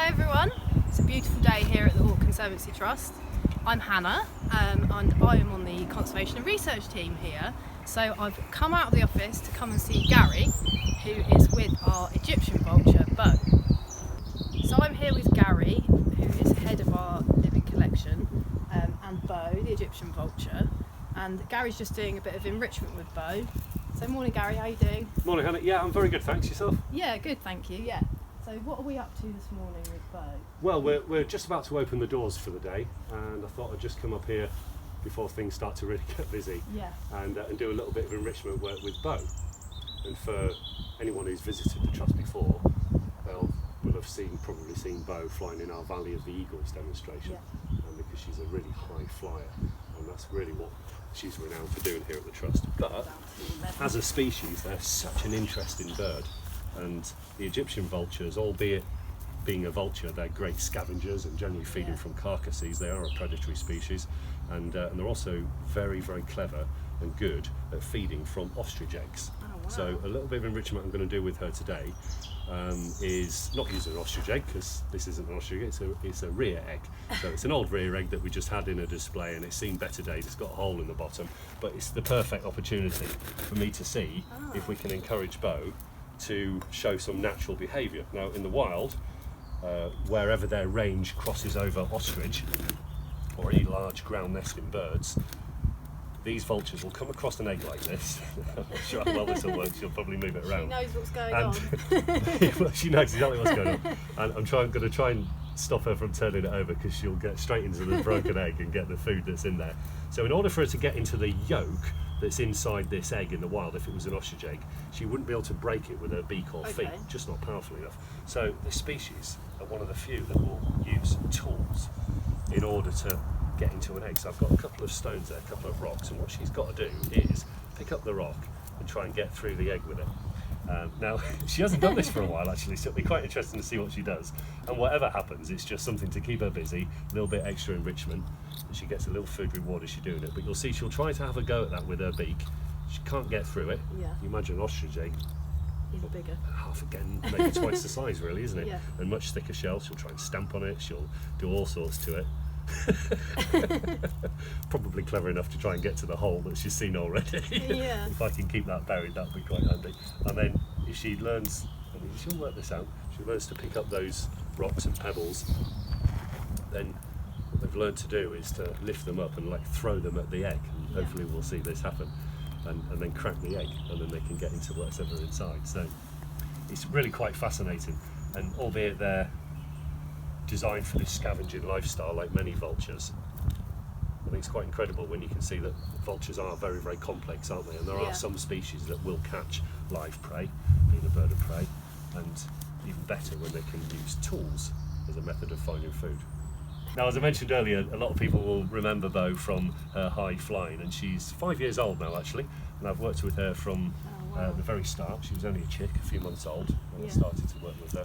Hi everyone, it's a beautiful day here at the Conservancy Trust. I'm Hannah and I am on the conservation and research team here. So I've come out of the office to come and see Gary, who is with our Egyptian vulture, Bo. So I'm here with Gary, who is head of our living collection, and Bo, the Egyptian vulture. And Gary's just doing a bit of enrichment with Bo. So morning Gary, how are you doing? Morning Hannah, yeah I'm very good, thanks. Yourself? Yeah, good, thank you, yeah. So what are we up to this morning with Bo? Well, we're just about to open the doors for the day, and I thought I'd just come up here before things start to really get busy, Yeah. and do a little bit of enrichment work with Bo. And for anyone who's visited the trust before, will have probably seen Bo flying in our Valley of the Eagles demonstration, because she's a really high flyer, and that's really what she's renowned for doing here at the trust. But as a species, they're such an interesting bird. And the Egyptian vultures, albeit being a vulture, they're great scavengers and generally feeding from carcasses. They are a predatory species, and they're also very, very clever and good at feeding from ostrich eggs. Oh, wow. So a little bit of enrichment I'm going to do with her today is not using an ostrich egg, because this isn't an ostrich egg, it's a rear egg. So it's an old rear egg that we just had in a display, and it's seen better days. It's got a hole in the bottom, but it's the perfect opportunity for me to see if we can encourage Bo to show some natural behaviour. Now in the wild, wherever their range crosses over ostrich or any large ground nesting birds, these vultures will come across an egg like this. I'm not sure how well this will work, she'll probably move it around. She knows what's going on. Well, she knows exactly what's going on, and I'm going to try and stop her from turning it over, because she'll get straight into the broken egg and get the food that's in there. So in order for her to get into the yolk that's inside this egg in the wild, if it was an ostrich egg, she wouldn't be able to break it with her beak or feet, just not powerful enough. So this species are one of the few that will use tools in order to get into an egg. So I've got a couple of stones there, a couple of rocks, and what she's got to do is pick up the rock and try and get through the egg with it. Now, she hasn't done this for a while actually, so it'll be quite interesting to see what she does. And whatever happens, it's just something to keep her busy, a little bit extra enrichment, and she gets a little food reward as she's doing it. But you'll see she'll try to have a go at that with her beak. She can't get through it. Yeah. You imagine an ostrich egg, Even bigger. half again, maybe twice the size really, isn't it? Yeah. And much thicker shell. She'll try and stamp on it, she'll do all sorts to it. Probably clever enough to try and get to the hole that she's seen already. Yeah. If I can keep that buried, that would be quite handy. And then if she learns, she'll work this out, she learns to pick up those rocks and pebbles, then what they've learned to do is to lift them up and like throw them at the egg, and hopefully we'll see this happen, and then crack the egg, and then they can get into whatever inside. So it's really quite fascinating, and albeit they're designed for this scavenging lifestyle like many vultures, I think it's quite incredible when you can see that vultures are very, very complex, aren't they? And there are some species that will catch live prey, being a bird of prey, and even better when they can use tools as a method of finding food. Now, as I mentioned earlier, a lot of people will remember Bo from her high flying, and she's 5 years old now actually, and I've worked with her from the very start. She was only a chick, a few months old, when I started to work with her.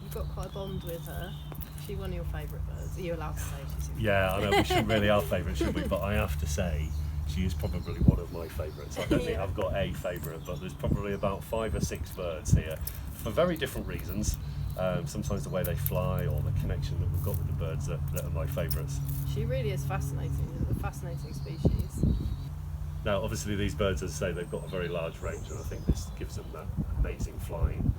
You've got quite a bond with her. Is she one of your favourite birds? Are you allowed to say she's your Yeah, I know we shouldn't really our favourite, should we? But I have to say, she is probably one of my favourites. I don't think I've got a favourite, but there's probably about 5 or 6 birds here for very different reasons. Sometimes the way they fly, or the connection that we've got with the birds that are my favourites. She really is fascinating, a fascinating species. Now, obviously these birds, as I say, they've got a very large range, and I think this gives them that amazing flying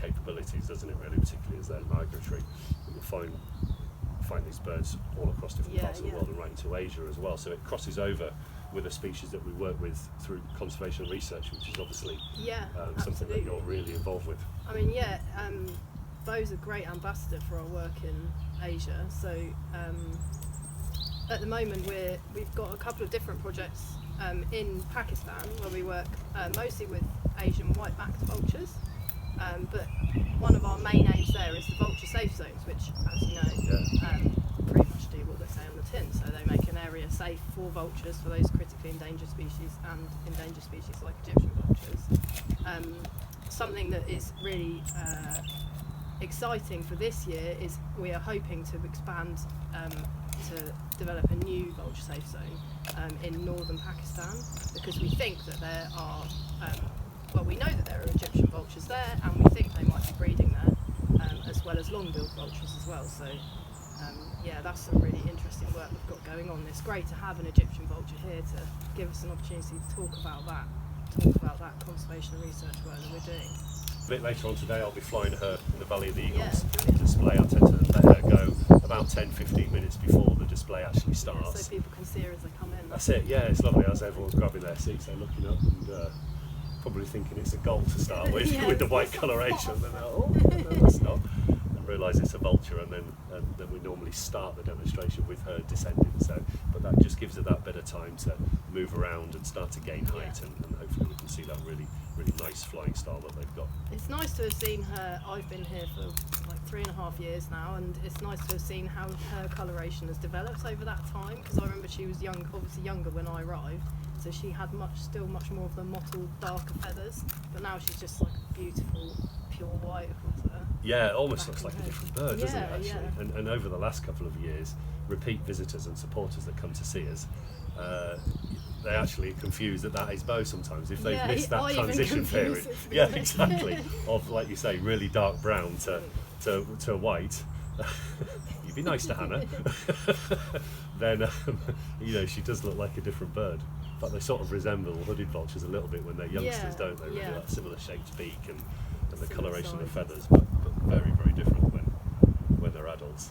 capabilities, doesn't it, really, particularly as they're migratory. And you'll find these birds all across different parts of the world and right into Asia as well. So it crosses over with a species that we work with through conservation research, which is obviously something that you're really involved with. I mean, Bo's a great ambassador for our work in Asia. So at the moment we've got a couple of different projects in Pakistan where we work mostly with Asian white-backed vultures. But one of our main aims there is the vulture safe zones, which, as you know, pretty much do what they say on the tin. So they make an area safe for vultures, for those critically endangered species and endangered species like Egyptian vultures. Something that is really exciting for this year is we are hoping to expand to develop a new vulture safe zone in northern Pakistan, because we think that there are we know that there are Egyptian vultures there, and we think they might be breeding there. as well as long-billed vultures as well. So yeah, that's some really interesting work we've got going on. It's great to have an Egyptian vulture here to give us an opportunity to talk about that conservation and research work that we're doing. A bit later on today I'll be flying her in the Valley of the Eagles Yeah, display. I tend to let her go about 10-15 minutes before the display actually starts. So people can see her as they come in. That's it, yeah, it's lovely as everyone's grabbing their seats, they're looking up and probably thinking it's a gull to start with, Yeah, with the white coloration. And then oh, no, that's not. And realise it's a vulture, and then we normally start the demonstration with her descending. So, but that just gives her that bit of time to move around and start to gain height, and hopefully we can see that really nice flying style that they've got. It's nice to have seen her. I've been here for like 3.5 years now, and it's nice to have seen how her coloration has developed over that time, because I remember she was young, obviously younger when I arrived, so she had still much more of the mottled, darker feathers, but now she's just like a beautiful, pure white across her. Yeah, it almost looks like a different bird, doesn't it, actually? Yeah. And over the last couple of years, repeat visitors and supporters that come to see us, they actually confuse that is Beau sometimes if they've missed that transition period. Yeah, exactly. Of, like you say, really dark brown to white. You'd be nice to Hannah. Then you know, she does look like a different bird. In fact, they sort of resemble hooded vultures a little bit when they're youngsters, don't they? Really, that similar shaped beak and the coloration of feathers, but very different when they're adults.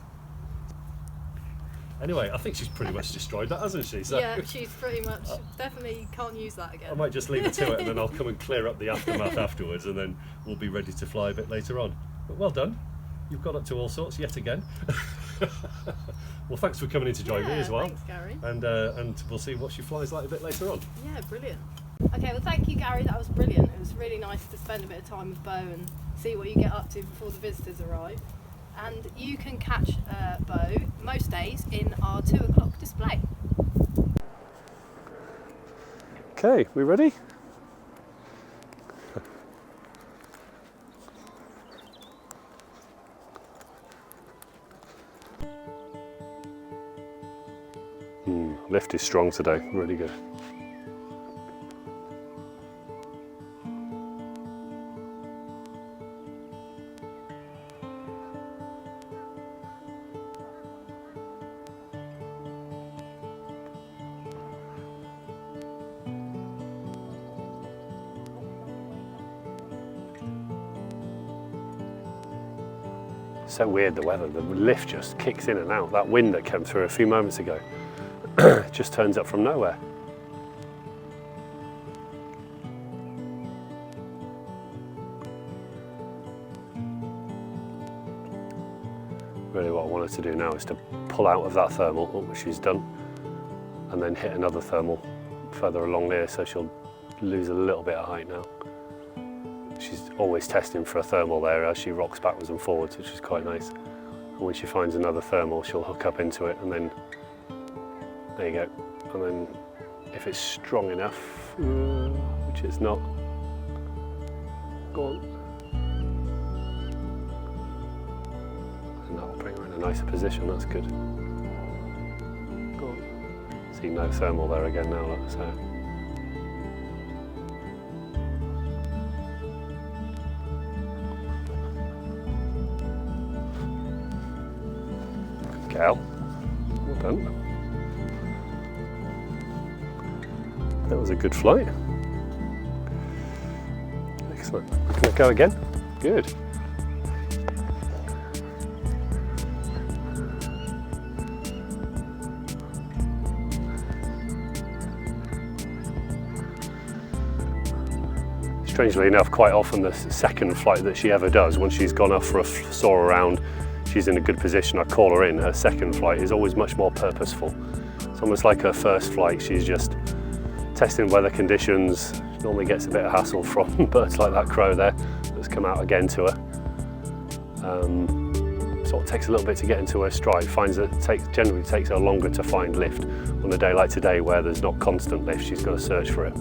Anyway, I think she's pretty much destroyed that, hasn't she? So yeah, she's pretty much, definitely can't use that again. I might just leave it to it, and then I'll come and clear up the aftermath afterwards, and then we'll be ready to fly a bit later on. But well done. You've got up to all sorts yet again. Well, thanks for coming in to join me as well. Thanks, Gary. And we'll see what she flies like a bit later on. Yeah, brilliant. Okay, well thank you, Gary, that was brilliant. It was really nice to spend a bit of time with Beau and see what you get up to before the visitors arrive. And you can catch Beau most days in our 2 o'clock display. Okay, we ready? Lift is strong today, really good. So weird, the weather, the lift just kicks in and out. That wind that came through a few moments ago just turns up from nowhere. Really what I wanted to do now is to pull out of that thermal, which she's done, and then hit another thermal further along there, so she'll lose a little bit of height now. She's always testing for a thermal there as she rocks backwards and forwards, which is quite nice. And when she finds another thermal, she'll hook up into it, and then there you go. And then if it's strong enough, which it's not, go on. And that'll bring her in a nicer position, that's good. Go on. See, no thermal there again now, look, so. Gal, well done. That was a good flight. Excellent. Can I go again? Good. Strangely enough, quite often the second flight that she ever does, once she's gone off for a soar around, she's in a good position, I call her in, her second flight is always much more purposeful. It's almost like her first flight, she's just testing weather conditions. She normally gets a bit of hassle from birds like that crow there that's come out again to her. Sort of takes a little bit to get into her stride, finds that it generally takes her longer to find lift. On a day like today where there's not constant lift, she's got to search for it.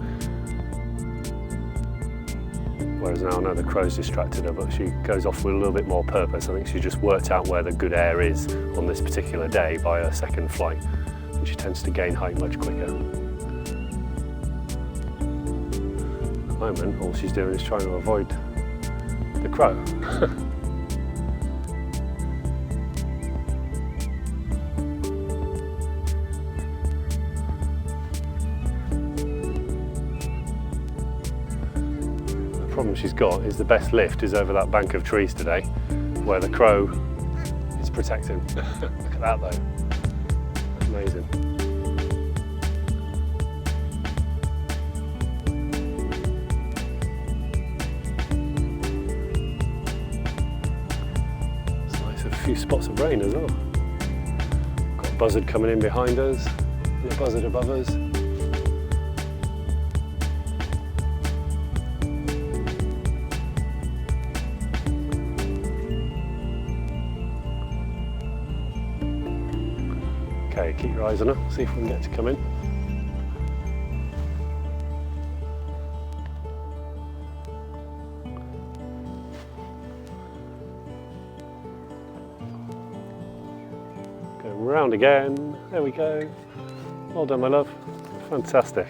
Whereas now I know the crow's distracted her, but she goes off with a little bit more purpose. I think she just worked out where the good air is on this particular day by her second flight, and she tends to gain height much quicker. At the moment, all she's doing is trying to avoid the crow. problem she's got is the best lift is over that bank of trees today, where the crow is protecting. Look at that though, amazing. It's nice, a few spots of rain as well. Got a buzzard coming in behind us, and a buzzard above us. Okay, keep your eyes on her, see if we can get to come in. Going round again, there we go. Well done, my love, fantastic.